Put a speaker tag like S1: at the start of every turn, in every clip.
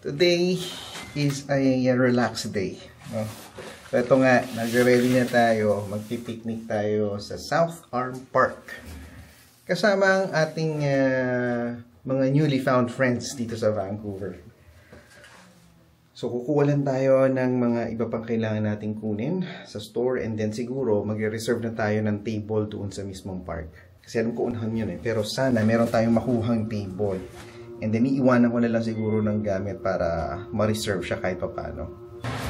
S1: Today is a relaxed day. No? So ito nga, nag-ready na tayo. Magpipiknik tayo sa South Arm Park. Kasama ang ating mga newly found friends dito sa Vancouver. So kukuha lang tayo ng mga iba pang kailangan nating kunin sa store, and then siguro mag-reserve na tayo ng table doon sa mismong park. Kasi alam ko unahan yun pero sana meron tayong makuhang table. And then iiwanan ko na lang siguro ng gamit para ma-reserve siya kahit paano.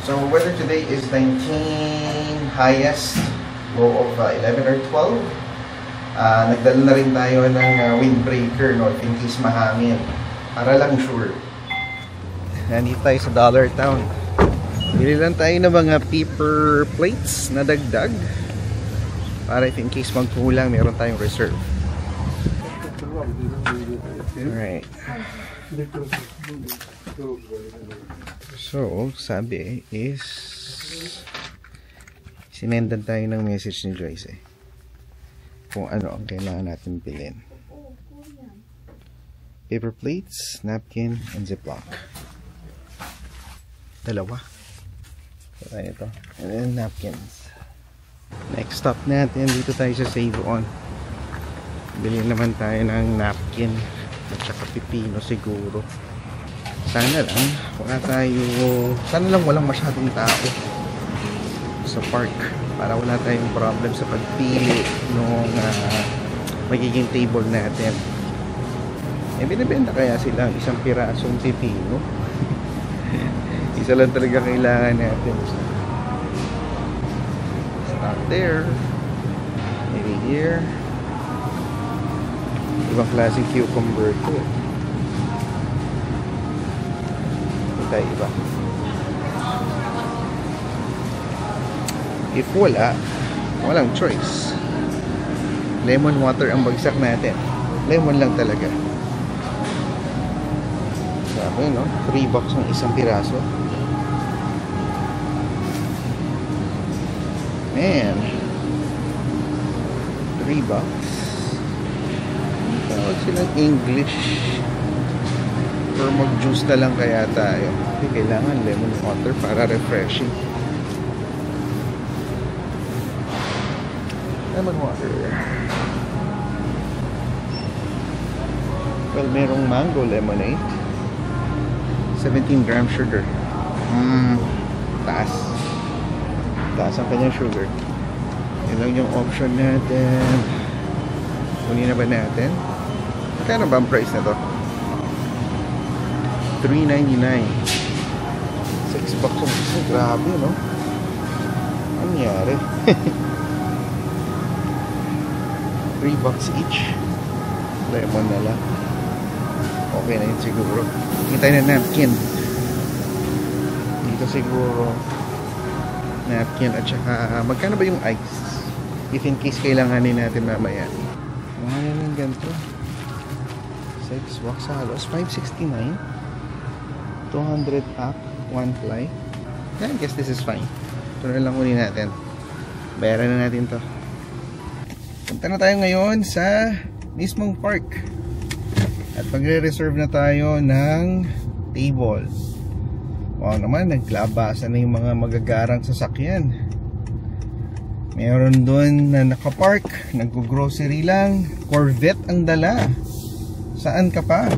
S1: So weather today is 19 highest, low of 11 or 12. Nagdala na rin tayo ng windbreaker, no, in case mahangin. Para lang sure. Nandito tayo sa Dollar Town. Bili lang tayo ng mga paper plates na dagdag. Para in case magkulang, meron tayong reserve. Alright. So, sabi is sinendan tayo ng message ni Joyce kung ano ang kailangan natin bilhin. Paper plates, napkin, and ziplock. Dalawa. So, tayo ito. And then napkins. Next stop natin, dito tayo sa Save On. Bilhin naman tayo ng napkin at saka pipino siguro. Sana lang walang masyadong tao sa park para wala tayong problem sa pagpili nung magiging table natin. Binibenta kaya sila isang pirasong pipino? Isa lang talaga kailangan natin. Stop there. Maybe here. Ibang klaseng cucumber ko. Ito iba. If walang choice. Lemon water ang bagsak natin. Lemon lang talaga. Sabi, no? $3 ang isang piraso. Man. $3. Tawag silang English. Or mag-juice na lang kaya tayo. Hindi kailangan lemon water para refreshing. Lemon water. Well, merong mango lemonade. 17 gram sugar. Taas ang kanyang sugar. Yun lang yung option natin. Kunin na ba natin? Magkano ba ang price na to? $3.99. $6 ang isa. Grabe, no? Ano nangyari? $3 each. Lemon na lang. Okay na yun siguro. Hintay na napkin. Dito siguro napkin at saka magkano ba yung ice? If in case kailanganin natin mamaya. Ano yung ganito? 6 wax halos. $5.69. 200 pack. 1 fly. I guess this is fine. Ito na lang ulit natin. Bayaran na natin to. Punta na tayo ngayon sa mismong park. At magre-reserve na tayo ng table. Wow naman, naglabasan na yung mga magagarang sasakyan. Meron doon na nakapark, nag-grocery lang. Corvette ang dala. Saan ka pa?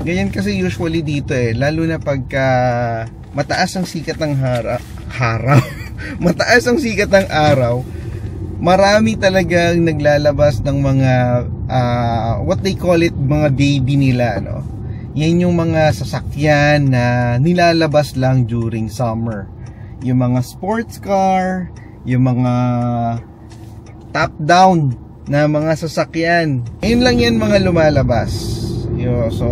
S1: Ganyan kasi usually dito lalo na pagka mataas ang sikat ng mataas ang sikat ng araw. Marami talagang naglalabas ng mga what they call it, mga baby nila, no? Yan yung mga sasakyan na nilalabas lang during summer. Yung mga sports car, yung mga top down na mga sasakyan. Yun lang yan mga lumalabas. So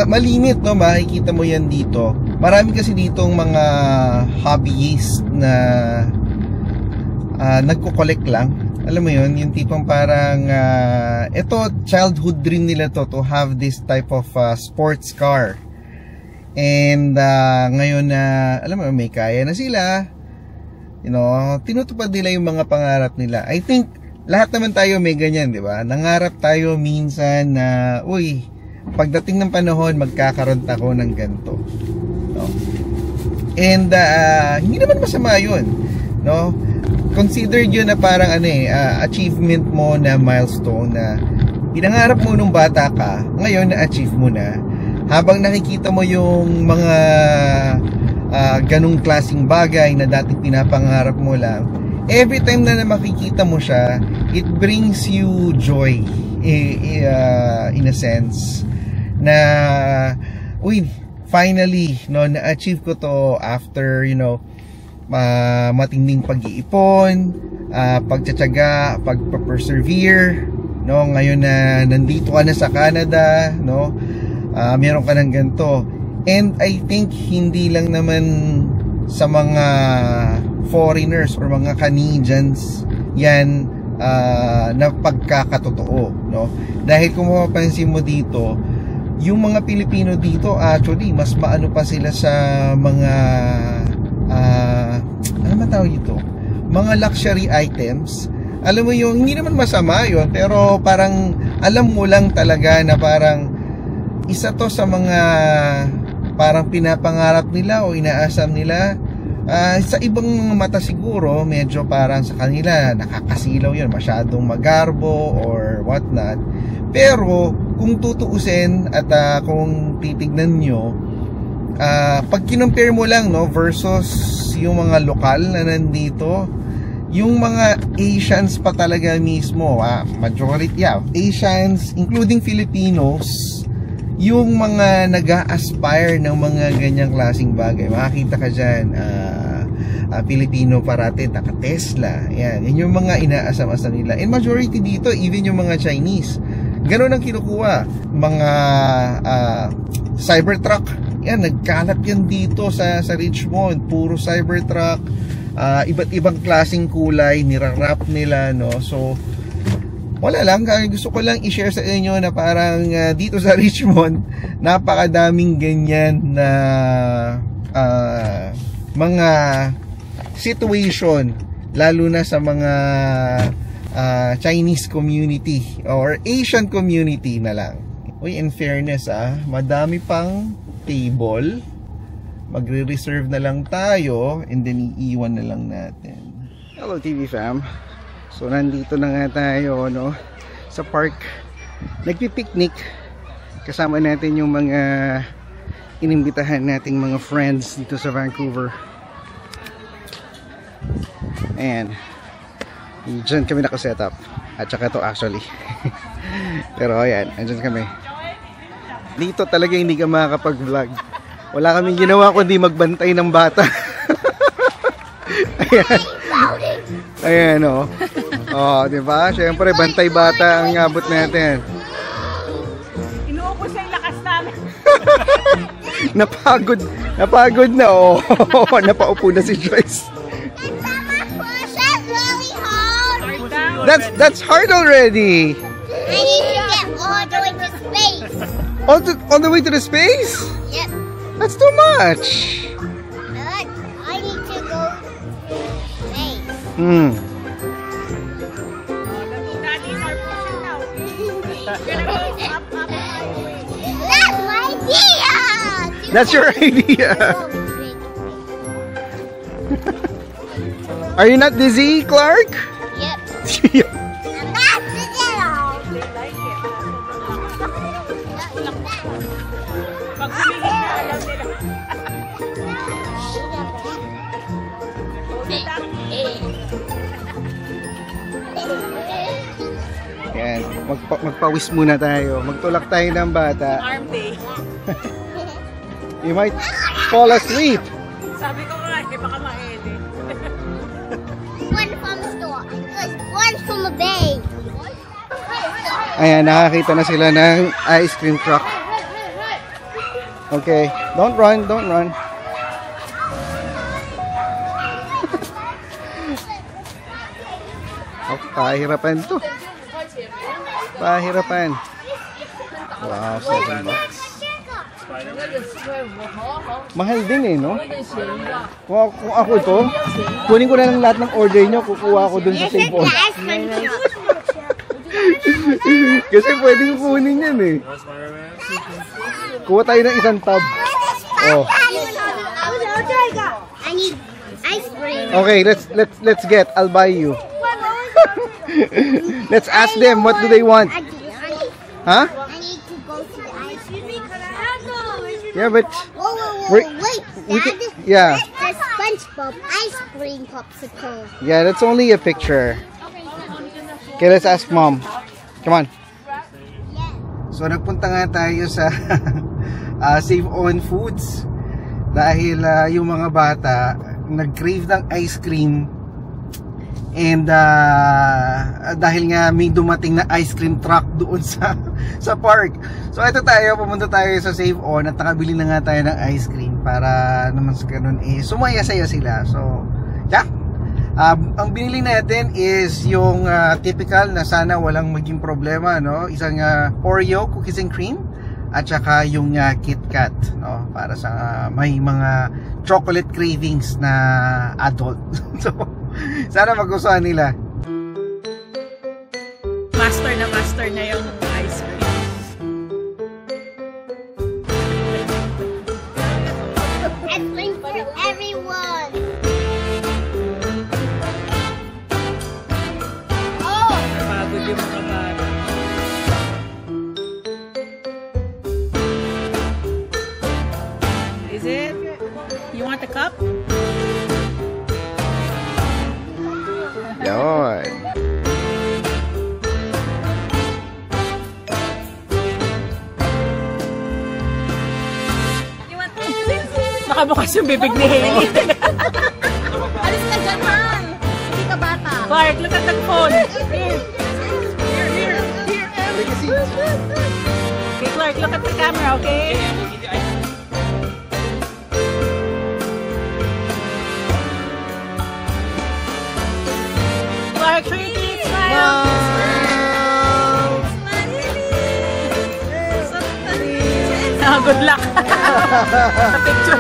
S1: malimit, no? Makikita mo yan dito. Marami kasi ditong mga hobbyist na nagko-collect lang. Alam mo yun, yung tipong parang ito, childhood dream nila to have this type of sports car. And ngayon na alam mo, may kaya na sila, you know, tinutupad nila yung mga pangarap nila. I think lahat naman tayo may ganyan, di ba? Nangarap tayo minsan na uy, pagdating ng panahon, magkakaroon ako ng ganito. No? And hindi naman masama yun. No? Considered yun na parang achievement mo na milestone na pinangarap mo nung bata ka, ngayon na-achieve mo na. Habang nakikita mo yung mga ganung klaseng bagay na dating pinapangarap mo lang, every time na makikita mo siya, it brings you joy in a sense na finally na-achieve ko to after matinding pag-iipon, pagtsatsaga, pagpa-persevere, ngayon na nandito ka na sa Canada, meron ka ng ganito. And I think hindi lang naman sa mga foreigners or mga Canadians yan na pagkakatotoo, dahil kung mapapansin mo dito, yung mga Pilipino dito actually mas maano pa sila sa mga ano matawag ito, mga luxury items. Alam mo yung hindi naman masama yun, pero parang alam mo lang talaga na parang isa to sa mga parang pinapangarap nila o inaasam nila. Sa ibang mata siguro medyo parang sa kanila nakakasilaw yun, masyadong magarbo or whatnot. Pero kung tutuusin at kung titignan nyo, pag kinumpare mo lang versus yung mga lokal na nandito, yung mga Asians pa talaga mismo, majority Asians including Filipinos, yung mga nag-a-aspire ng mga ganyang klaseng bagay. Makakita ka dyan, Pilipino parate, naka-Tesla. Yan yung mga inaasam-asam nila. And majority dito, even yung mga Chinese, gano'n ang kinukuha. Mga Cybertruck, yan, nagkalat yan dito sa Richmond. Puro Cybertruck, iba't ibang klaseng kulay, nirarap nila, so wala lang, gusto ko lang i-share sa inyo na parang dito sa Richmond, napakadaming ganyan na mga situation, lalo na sa mga Chinese community or Asian community na lang. In fairness madami pang table, magre-reserve na lang tayo and then iiwan na lang natin. Hello TV fam. So nandito na nga tayo sa park, nagpi-picnic, kasama natin yung mga inimbitahan nating mga friends dito sa Vancouver. And dyan kami nakasetup, at saka to actually pero ayan, andyan kami. Dito talaga hindi ka makakapag-vlog, wala kaming ginawa kundi magbantay ng bata. Ayan diba? Siyempre, bantay bata ang abot natin.
S2: Inuubos na yung lakas namin.
S1: Napagod na napaupo na si Joyce. That's hard already.
S3: I need to get all the way to space.
S1: All the way to the space?
S3: Yep.
S1: That's too much.
S3: But I need to go to space.
S2: Daddies are pushing now. You're gonna go up,
S3: That's my idea.
S1: That's your idea. Are you not dizzy, Clark?
S3: Yep.
S1: Yep.
S3: I'm not dizzy at all.
S2: They like it. Pag humihig na alam nila.
S1: Yan, magpawis muna tayo. Magtulak tayo ng bata.
S2: Arm day.
S1: You might fall asleep.
S2: Sabi ko nga, baka mahili.
S3: One from the store. One from the bay.
S1: Ayan, nakakita na sila ng ice cream truck. Okay, don't run. Pahirapan to. Pahirapan. Wow, $7. Mahal din no? Kung ako ito, kunin ko na lang lahat ng order nyo, kukuha ko dun sa same phone. Kasi pwedeng kunin yan eh. Kuha tayo ng isang tub. Oh.
S3: I need ice cream.
S1: Okay, let's get. I'll buy you. Let's ask them what do they want. Huh?
S3: I need to go to the ice cream.
S1: Yeah, but
S3: Whoa,
S1: Wait,
S3: wait.
S1: we
S3: Dad,
S1: can- yeah.
S3: The SpongeBob ice cream popsicle.
S1: Yeah, that's only a picture. Okay, let's ask mom. Come on. So nagpunta nga tayo sa Save On Foods dahil yung mga bata nag-crave ng ice cream and dahil nga may dumating na ice cream truck doon sa park. So ito tayo, pumunta tayo sa Save On at nakabili na nga tayo ng ice cream para naman sa ganun sumaya-saya sila. So yeah. Ang binili natin is yung typical na sana walang maging problema, no? Isang Oreo cookies and cream at saka yung KitKat, no? Para sa may mga chocolate cravings na adult. So sana magustuhan nila.
S2: Master na yung ice cream.
S3: Ice cream for everyone. Oh,
S2: Pagod yung mga bata. Is it? You want a cup?
S1: Yon.
S2: Nakabukas yung bibig ni Hailey.
S3: alis ka dyan, Han. Hindi ka bata.
S2: Clark, look at the phone. Here. Okay, Clark, look at the camera, okay? Clark, pretty, smile. Good luck. Sa picture.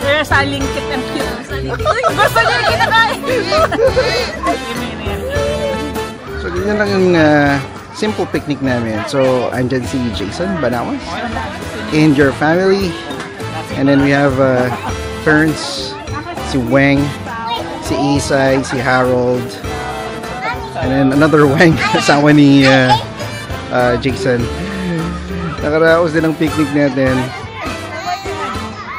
S2: There's a lingkit ang cute. Gusto niya kinakain.
S1: So ganyan lang yung simple picnic namin. So andyan si Jason Banawas and your family. And then we have Ferns, si Weng, si Isay, si Harold, and then another Weng, asawa ni Jason. Nakaraos din ang picnic natin.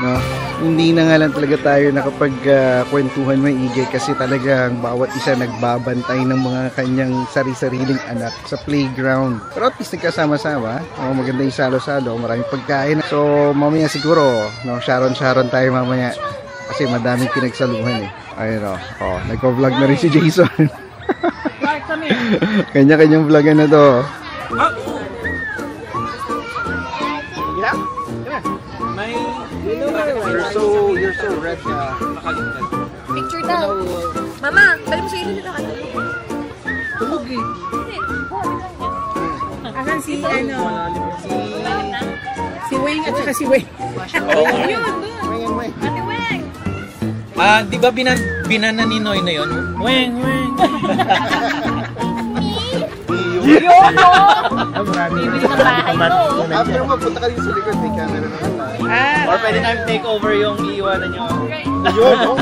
S1: No? Hindi na nga lang talaga tayo nakapag-kwentuhan maigi kasi talagang bawat isa nagbabantay ng mga kanyang sari-sariling anak sa playground. Pero at least nagkasama-sama, maganda yung salo-salo, maraming pagkain. So mamaya siguro, no, Sharon tayo mamaya kasi madaming pinagsaluhan eh. Ayun o, nagko-vlog na rin si Jason. Kanya-kanyang vlogan na to. You're so red na.
S2: Picture daw. Mama, balik mo sa ilong nito. Tulog eh. Asan si si Weng at saka si Weng. Yun, Weng. Ate Weng.
S4: Di ba binana ni Noy na yun? Weng.
S2: Yun, no? Bibili ng bahay mo.
S1: After mo, punta ka din sa likod, may camera naman.
S4: Or pwede namin take over yung iiwanan nyo.
S1: Yun, no?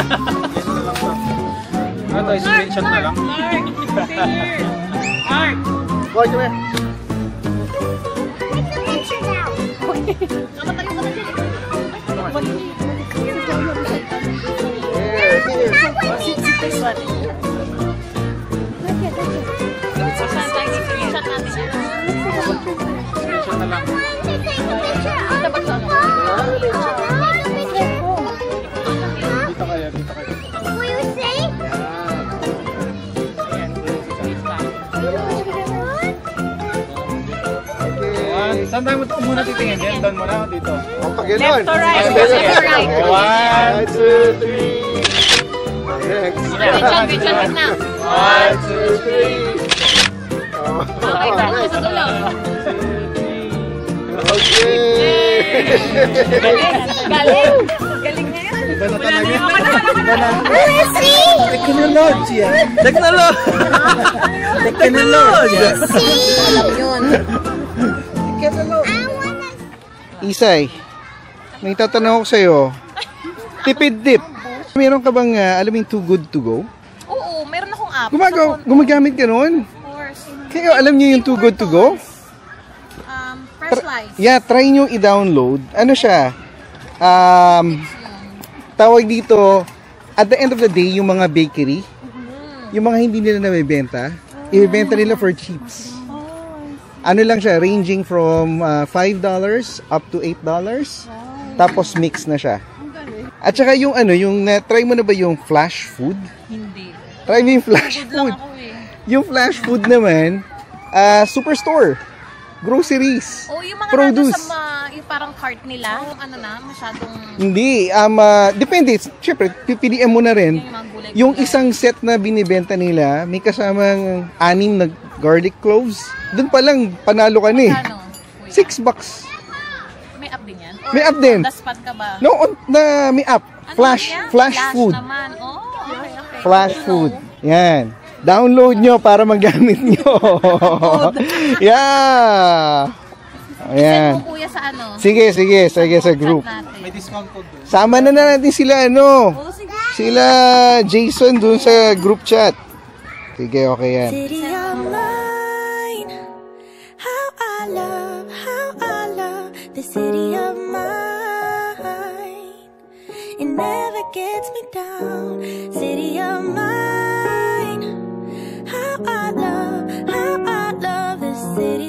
S4: Ito, screenshot na lang.
S2: Mark, stay here. Mark.
S1: Boy, come here.
S3: Take the picture now.
S4: Screenshot na lang. Dito kayo.
S3: Will you say?
S4: Saan tayo muna titingin? Yan, doon muna dito.
S1: Pag gano'n.
S2: Left or right?
S1: Pag gano'n.
S2: Left or right?
S1: 1, 2, 3. Next.
S2: Picture na.
S1: 1, 2, 3.
S2: Okay, back. Sa dulo. Galing! Galing na yan.
S1: Iba na talaga. Iba na.
S3: See?
S1: Technology ah. Technology.
S2: Yun.
S1: Isay, may tatanong ako sa'yo. Tipid tip. Meron ka bang, alam mo yung Too Good To Go?
S2: Oo, meron akong app.
S1: Gumagamit ka nun?
S2: Of course.
S1: Kaya alam niyo yung Too Good To Go?
S2: Fresh Life.
S1: Yeah, try nyo i-download. Ano siya? Tawag dito, at the end of the day, yung mga bakery, yung mga hindi nila nabibenta, ibibenta nila for cheaps. Ano lang siya, ranging from $5 up to $8. Tapos mix na siya. At saka yung ano, try mo na ba yung flash food?
S2: Hindi.
S1: Try mo yung flash food. Yung flash food naman, superstore, groceries,
S2: Oh, yung mga
S1: produce.
S2: nandun sa yung parang cart nila, yung ano na, masyadong
S1: Hindi, depende. Siyempre, pipilian mo na rin.
S2: yung mga gulay.
S1: Yung isang set na binibenta nila, may kasamang 6 na garlic cloves. Doon pa lang, panalo ka na eh.
S2: Ano? Kuya?
S1: $6.
S2: May app din yan? Or
S1: May app din.
S2: Daspat ka ba?
S1: No, may app.
S2: Ano
S1: Flash,
S2: yan?
S1: flash food.
S2: Naman. Oh, okay.
S1: Flash food. Yan. Download nyo para magamit nyo. Yeah.
S2: Send
S1: Ayan.
S2: mo kuya sa ano?
S1: Sige, sa group.
S2: Chat natin.
S4: May discount code doon.
S1: Sama na natin sila, ano.
S2: Oh, sige.
S1: Sila Jason dun sa group chat. Sige, okay yan.
S5: City of mine, how I love the city of mine. It never gets me down. City of mine, how I love the city